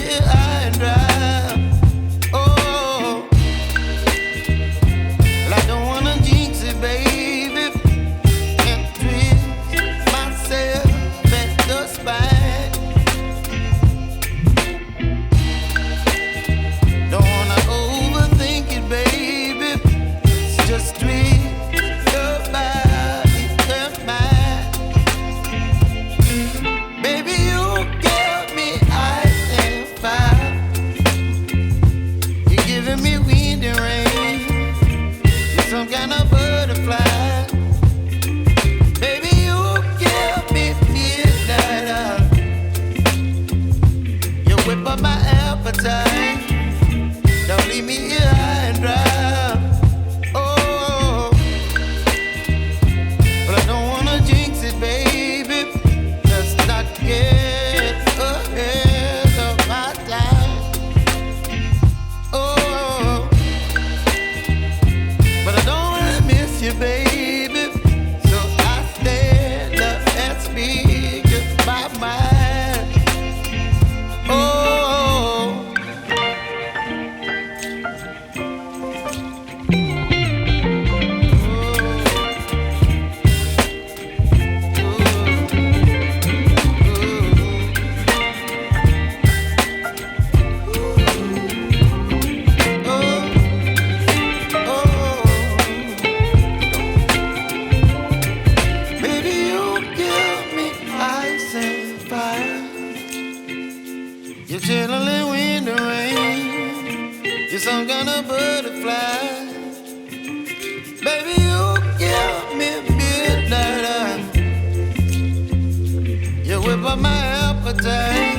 here high and dry. Oh, well, I don't wanna jinx it, baby, and twist myself at the spine. Don't wanna overthink it, baby. It's just twist your body and mine. Baby, you give me ice and fire. You're giving me wind and rain. You're some kind of butterfly. Baby, you give me midnight. You whip up my appetite. Don't leave me here high and dry. Oh, but I don't wanna jinx it, baby. Let's not get ahead of my time. Oh, but I don't wanna miss you, baby. So I stand up and speak my mind. Oh. Baby, you give me ice and fire. You're chilling wind and rain. You're some kind of butterfly. Baby, you give me midnight. You whip up my appetite.